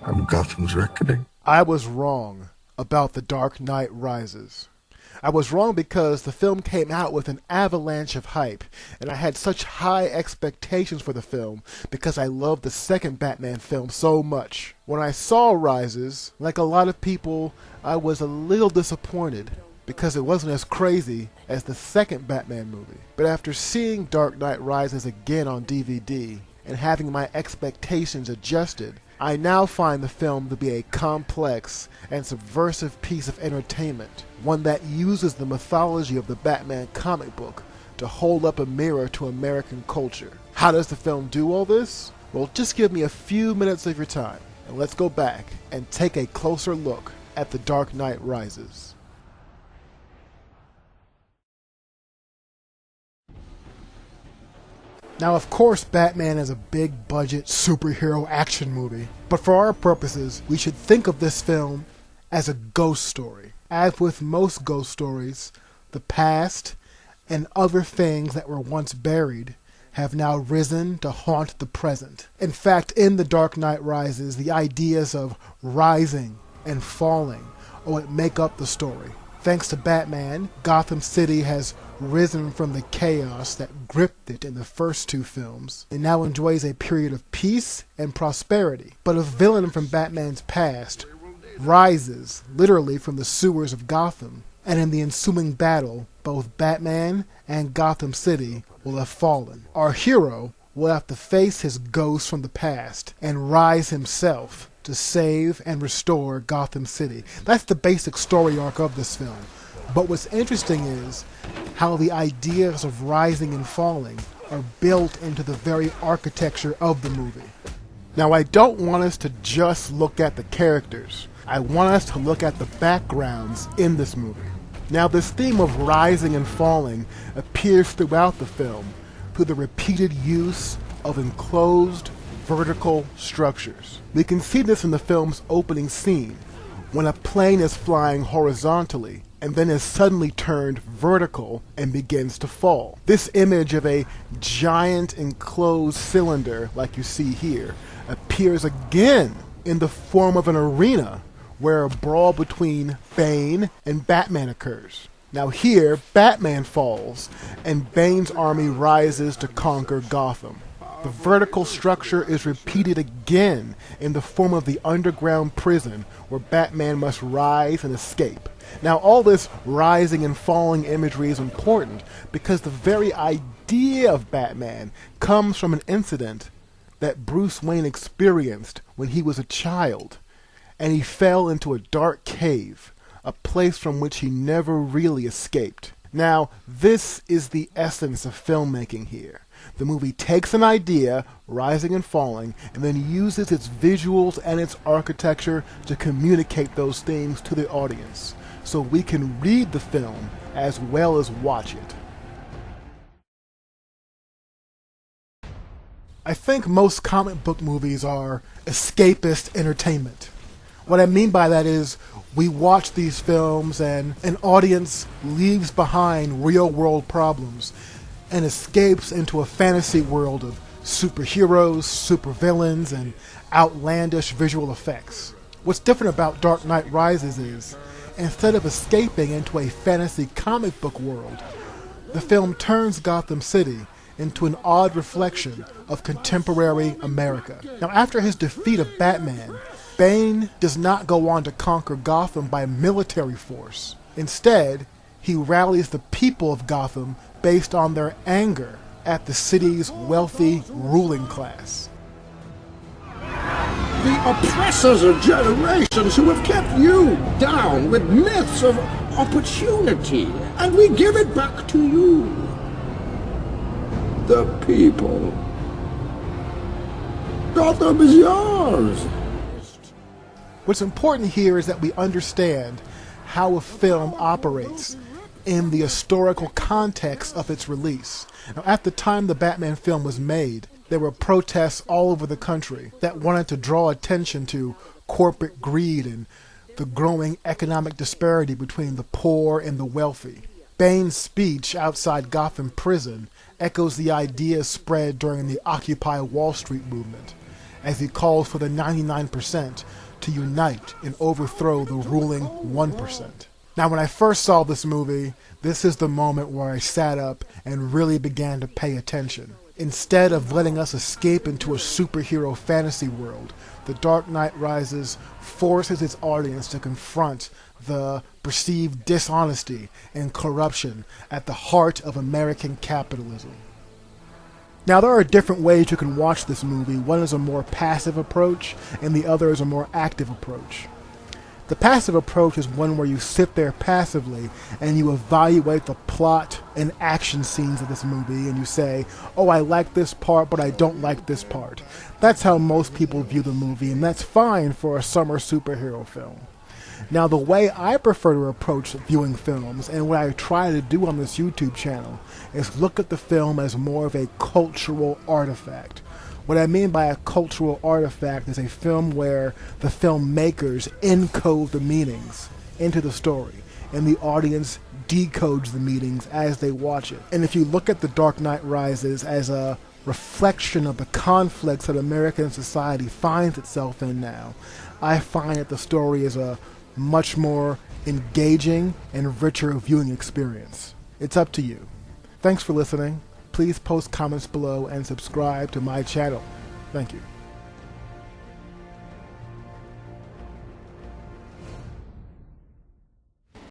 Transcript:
I'm Gotham's reckoning. I was wrong about The Dark Knight Rises. I was wrong because the film came out with an avalanche of hype, and I had such high expectations for the film because I loved the second Batman film so much. When I saw Rises, like a lot of people, I was a little disappointed because it wasn't as crazy as the second Batman movie. But after seeing Dark Knight Rises again on DVD and having my expectations adjusted, I now find the film to be a complex and subversive piece of entertainment, one that uses the mythology of the Batman comic book to hold up a mirror to American culture. How does the film do all this? Well, just give me a few minutes of your time, and let's go back and take a closer look at The Dark Knight Rises. Now, of course, Batman is a big-budget superhero action movie, but for our purposes, we should think of this film as a ghost story. As with most ghost stories, the past and other things that were once buried have now risen to haunt the present. In fact, in The Dark Knight Rises, the ideas of rising and falling are what make up the story. Thanks to Batman, Gotham City has risen from the chaos that gripped it in the first two films and now enjoys a period of peace and prosperity. But a villain from Batman's past rises literally from the sewers of Gotham, and in the ensuing battle, both Batman and Gotham City will have fallen. Our hero will have to face his ghost from the past and rise himself to save and restore Gotham City. That's the basic story arc of this film. But what's interesting is how the ideas of rising and falling are built into the very architecture of the movie. Now, I don't want us to just look at the characters. I want us to look at the backgrounds in this movie. Now, this theme of rising and falling appears throughout the film through the repeated use of enclosed vertical structures. We can see this in the film's opening scene, when a plane is flying horizontally and then is suddenly turned vertical and begins to fall. This image of a giant enclosed cylinder, like you see here, appears again in the form of an arena where a brawl between Bane and Batman occurs. Now here, Batman falls, and Bane's army rises to conquer Gotham. The vertical structure is repeated again in the form of the underground prison where Batman must rise and escape. Now, all this rising and falling imagery is important because the very idea of Batman comes from an incident that Bruce Wayne experienced when he was a child, and he fell into a dark cave, a place from which he never really escaped. Now, this is the essence of filmmaking here. The movie takes an idea, rising and falling, and then uses its visuals and its architecture to communicate those themes to the audience, so we can read the film as well as watch it. I think most comic book movies are escapist entertainment. What I mean by that is we watch these films and an audience leaves behind real-world problems and escapes into a fantasy world of superheroes, supervillains, and outlandish visual effects. What's different about Dark Knight Rises is, instead of escaping into a fantasy comic book world, the film turns Gotham City into an odd reflection of contemporary America. Now, after his defeat of Batman, Bane does not go on to conquer Gotham by military force. Instead, he rallies the people of Gotham based on their anger at the city's wealthy ruling class. The oppressors of generations who have kept you down with myths of opportunity, and we give it back to you, the people. Gotham is yours. What's important here is that we understand how a film operates in the historical context of its release. Now, at the time the Batman film was made, there were protests all over the country that wanted to draw attention to corporate greed and the growing economic disparity between the poor and the wealthy. Bane's speech outside Gotham Prison echoes the ideas spread during the Occupy Wall Street movement, as he calls for the 99% to unite and overthrow the ruling 1%. Now, when I first saw this movie, this is the moment where I sat up and really began to pay attention. Instead of letting us escape into a superhero fantasy world, The Dark Knight Rises forces its audience to confront the perceived dishonesty and corruption at the heart of American capitalism. Now, there are different ways you can watch this movie. One is a more passive approach, and the other is a more active approach. The passive approach is one where you sit there passively and you evaluate the plot and action scenes of this movie and you say, oh, I like this part, but I don't like this part. That's how most people view the movie, and that's fine for a summer superhero film. Now, the way I prefer to approach viewing films, and what I try to do on this YouTube channel, is look at the film as more of a cultural artifact. What I mean by a cultural artifact is a film where the filmmakers encode the meanings into the story, and the audience decodes the meanings as they watch it. And if you look at The Dark Knight Rises as a reflection of the conflicts that American society finds itself in now, I find that the story is a much more engaging and richer viewing experience. It's up to you. Thanks for listening. Please post comments below and subscribe to my channel. Thank you.